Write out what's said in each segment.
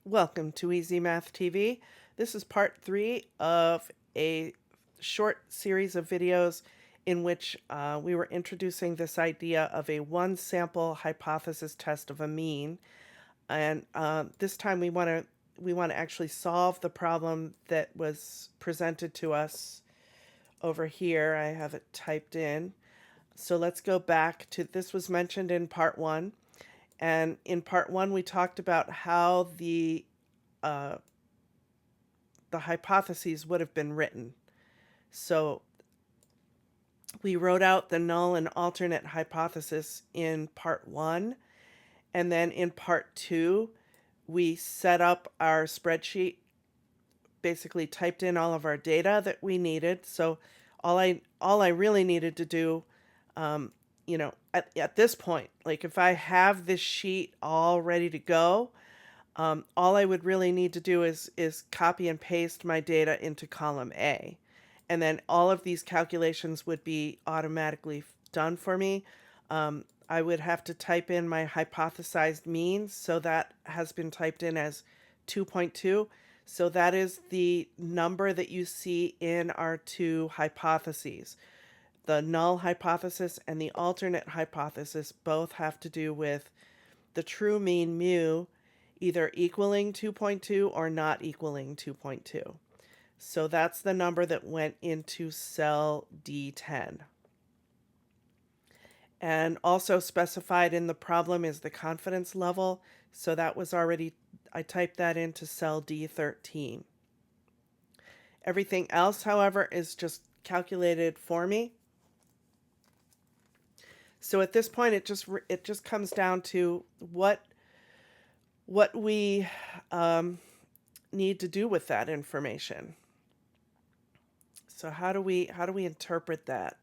Welcome to Easy Math TV. This is part 3 of a short series of videos in which we were introducing this idea of a one-sample hypothesis test of a mean. And this time we want to actually solve the problem that was presented to us over here. I have it typed in. So let's go back to this was mentioned in part 1. And in part 1, we talked about how uh, the hypotheses would have been written. So we wrote out the null and alternate hypothesis in part 1. And then in part 2, we set up our spreadsheet, basically typed in all of our data that we needed. So all I really needed to do, at this point, like if I have this sheet all ready to go, all I would really need to do is copy and paste my data into column A. And then all of these calculations would be automatically done for me. I would have to type in my hypothesized means. So that has been typed in as 2.2. So that is the number that you see in our two hypotheses. The null hypothesis and the alternate hypothesis both have to do with the true mean mu either equaling 2.2 or not equaling 2.2. So that's the number that went into cell D10. And also specified in the problem is the confidence level. So that was already, I typed that into cell D13. Everything else, however, is just calculated for me. So at this point, it just comes down to what we need to do with that information. So how do we interpret that?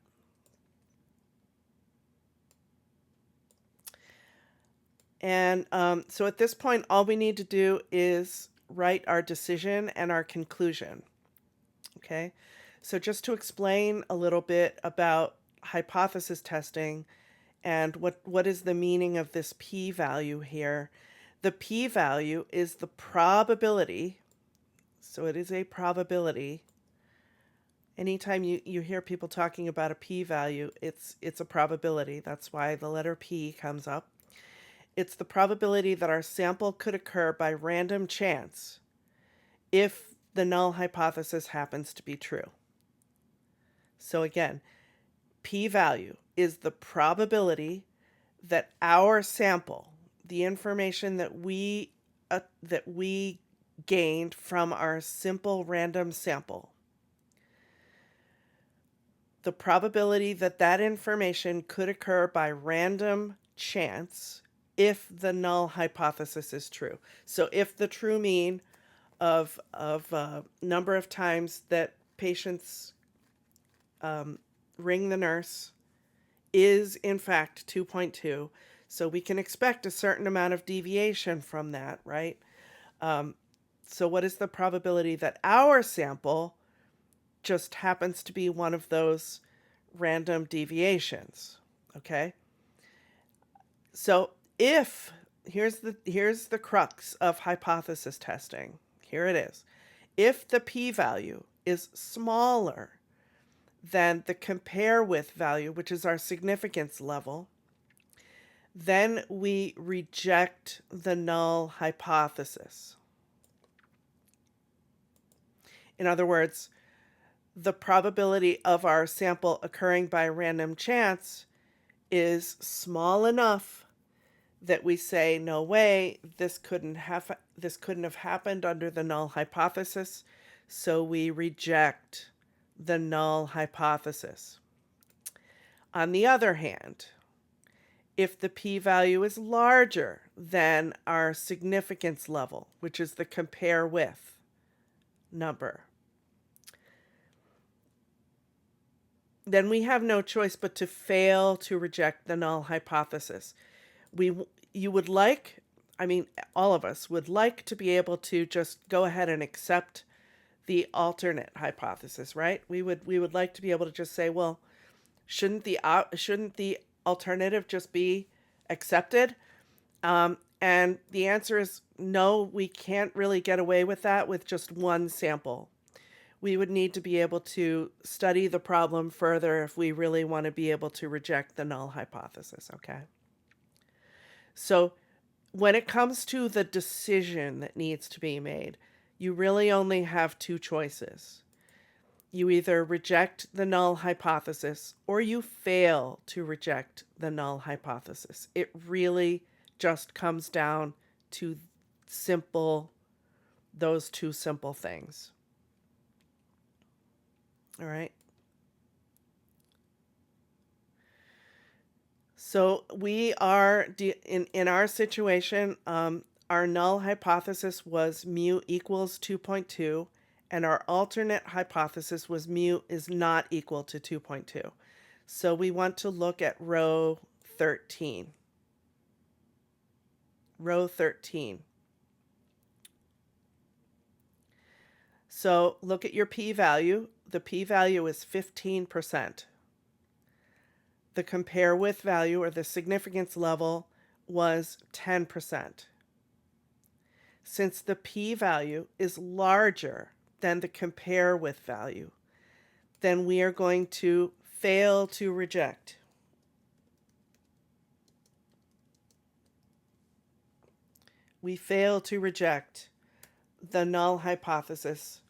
And so at this point, all we need to do is write our decision and our conclusion. Okay, so just to explain a little bit about hypothesis testing and what is the meaning of this p-value here. The p-value is the probability, so it is a probability. Anytime you hear people talking about a p-value, it's a probability. That's why the letter P comes up. It's the probability that our sample could occur by random chance if the null hypothesis happens to be true. So again, p-value is the probability that our sample, the information that we gained from our simple random sample, the probability that that information could occur by random chance if the null hypothesis is true. So if the true mean of number of times that patients ring the nurse is in fact 2.2, so we can expect a certain amount of deviation from that, right? So what is the probability that our sample just happens to be one of those random deviations? Okay. So if here's the crux of hypothesis testing. Here it is. If the p-value is smaller than the compare with value, which is our significance level, then we reject the null hypothesis. In other words, the probability of our sample occurring by random chance is small enough that we say, no way, this couldn't have happened under the null hypothesis, so we reject the null hypothesis. On the other hand, if the p-value is larger than our significance level, which is the compare with number, then we have no choice but to fail to reject the null hypothesis. You would like, I mean, all of us would like to be able to just go ahead and accept the alternate hypothesis, right? We would like to be able to just say, well, shouldn't the alternative just be accepted? And the answer is no, we can't really get away with that with just one sample. We would need to be able to study the problem further if we really want to be able to reject the null hypothesis, okay? So when it comes to the decision that needs to be made, you really only have two choices. You either reject the null hypothesis or you fail to reject the null hypothesis. It really just comes down to those two simple things. All right. So we are in our situation, our null hypothesis was mu equals 2.2, and our alternate hypothesis was mu is not equal to 2.2. So we want to look at row 13. Row 13. So look at your p-value. The p-value is 15%. The compare with value, or the significance level, was 10%. Since the p-value is larger than the compare with value, then we are going to fail to reject. We fail to reject the null hypothesis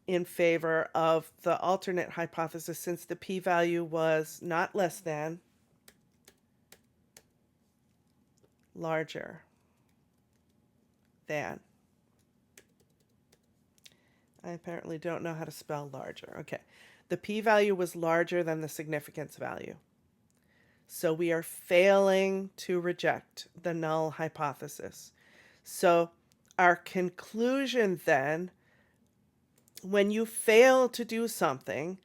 in favor of the alternate hypothesis, since the p-value was not less than, larger than. I apparently don't know how to spell larger. Okay. The p-value was larger than the significance value. So we are failing to reject the null hypothesis. So our conclusion then, when you fail to do something,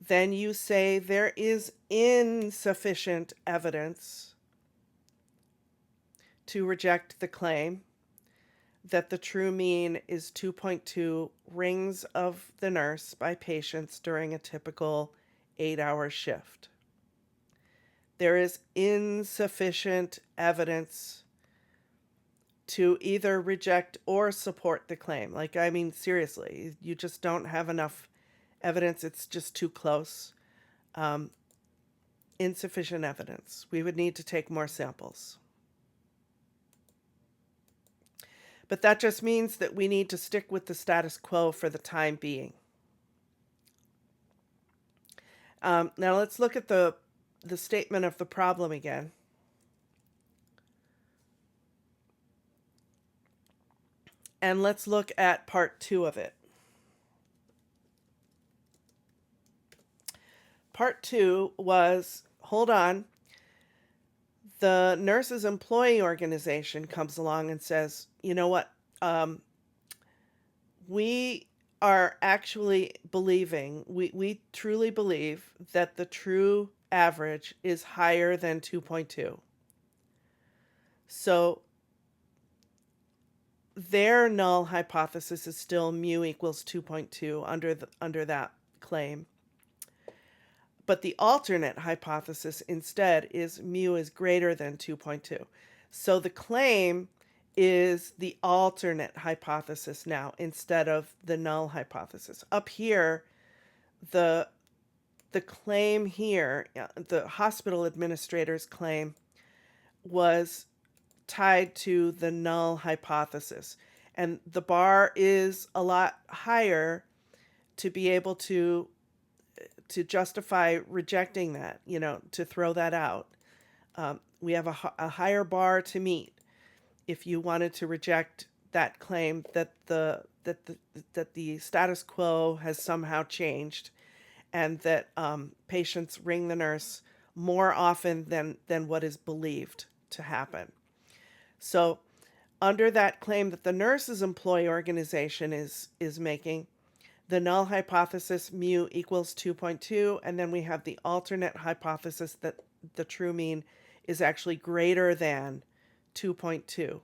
then you say there is insufficient evidence to reject the claim that the true mean is 2.2 rings of the nurse by patients during a typical 8-hour shift. There is insufficient evidence to either reject or support the claim. Like, I mean, seriously, you just don't have enough evidence. It's just too close. Insufficient evidence. We would need to take more samples. But that just means that we need to stick with the status quo for the time being. Now let's look at the statement of the problem again. And let's look at part 2 of it. Part 2 was, hold on, the nurses' employee organization comes along and says, you know what, we are actually believing, we truly believe that the true average is higher than 2.2. So their null hypothesis is still mu equals 2.2 under that claim. But the alternate hypothesis instead is mu is greater than 2.2. So the claim is the alternate hypothesis now instead of the null hypothesis. Up here, the claim here, the hospital administrator's claim, was tied to the null hypothesis. And the bar is a lot higher to be able to justify rejecting that, to throw that out. We have a higher bar to meet if you wanted to reject that claim that the status quo has somehow changed, and that patients ring the nurse more often than what is believed to happen. So under that claim that the nurses' employee organization is making, the null hypothesis mu equals 2.2, and then we have the alternate hypothesis that the true mean is actually greater than 2.2.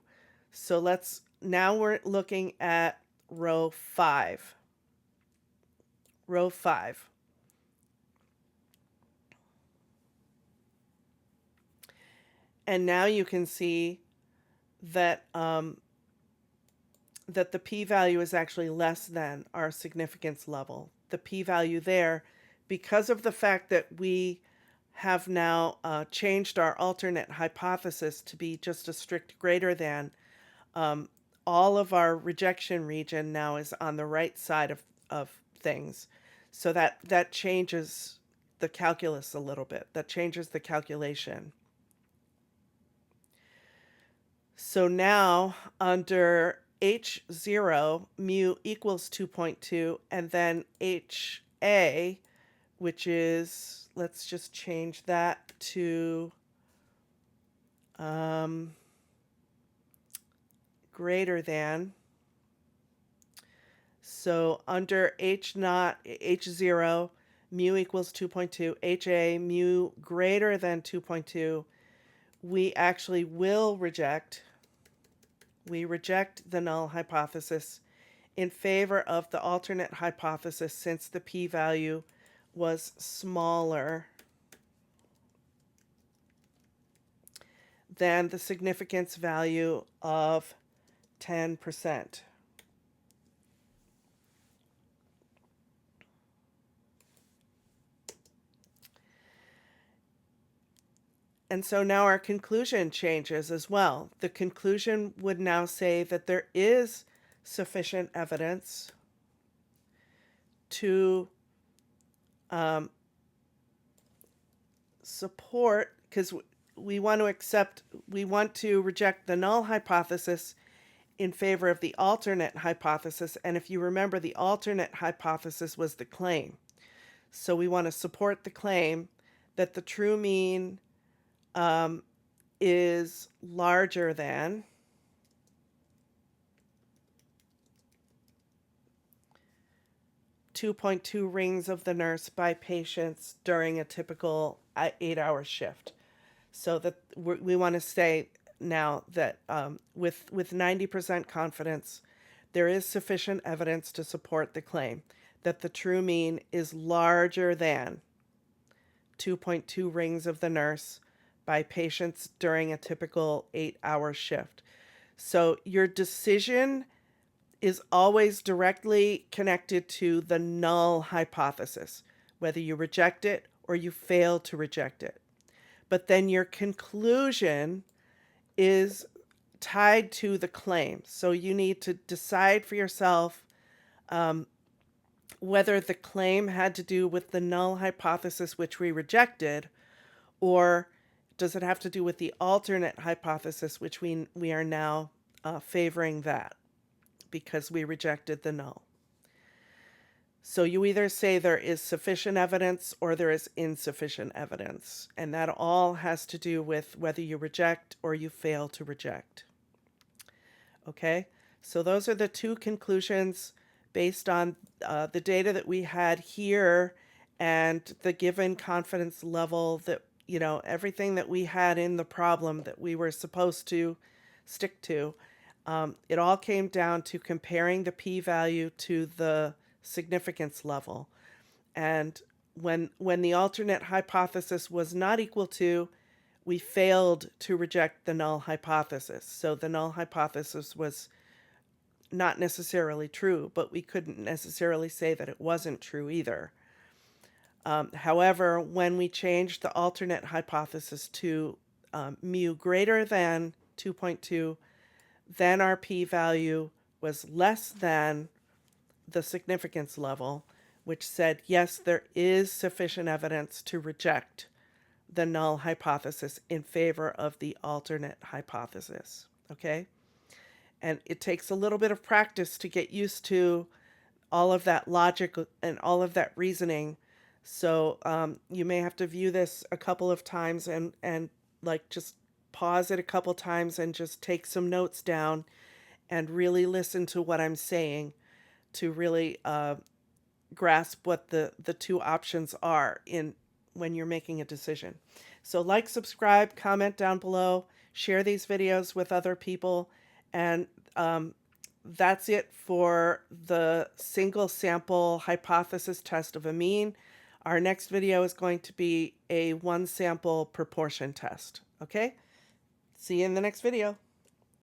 So now we're looking at row 5. Row 5. And now you can see that that the p-value is actually less than our significance level. The p-value there, because of the fact that we have now changed our alternate hypothesis to be just a strict greater than, all of our rejection region now is on the right side of things. So that changes the calculus a little bit. That changes the calculation. So now under H0, mu equals 2.2, and then HA, which is, let's just change that to greater than. So under H0, mu equals 2.2, HA, mu greater than 2.2, we actually will reject. We reject the null hypothesis in favor of the alternate hypothesis since the p-value was smaller than the significance value of 10%. And so now our conclusion changes as well. The conclusion would now say that there is sufficient evidence to support, because we want to reject the null hypothesis in favor of the alternate hypothesis. And if you remember, the alternate hypothesis was the claim. So we want to support the claim that the true mean is larger than 2.2 rings of the nurse by patients during a typical 8-hour shift. So that we want to say now that with 90% confidence, there is sufficient evidence to support the claim that the true mean is larger than 2.2 rings of the nurse by patients during a typical 8-hour shift. So your decision is always directly connected to the null hypothesis, whether you reject it or you fail to reject it. But then your conclusion is tied to the claim. So you need to decide for yourself whether the claim had to do with the null hypothesis, which we rejected, or does it have to do with the alternate hypothesis, which we are now favoring that because we rejected the null. So you either say there is sufficient evidence or there is insufficient evidence. And that all has to do with whether you reject or you fail to reject. Okay, so those are the two conclusions based on the data that we had here and the given confidence level that, you know, everything that we had in the problem that we were supposed to stick to. It all came down to comparing the p-value to the significance level. And when the alternate hypothesis was not equal to, we failed to reject the null hypothesis. So the null hypothesis was not necessarily true, but we couldn't necessarily say that it wasn't true either. However, when we changed the alternate hypothesis to mu greater than 2.2, then our p-value was less than the significance level, which said, yes, there is sufficient evidence to reject the null hypothesis in favor of the alternate hypothesis. Okay? And it takes a little bit of practice to get used to all of that logic and all of that reasoning. So you may have to view this a couple of times and like just pause it a couple times and just take some notes down and really listen to what I'm saying to really grasp what the two options are in when you're making a decision. So like, subscribe, comment down below, share these videos with other people, and that's it for the single sample hypothesis test of a mean. Our next video is going to be a one sample proportion test. Okay? See you in the next video.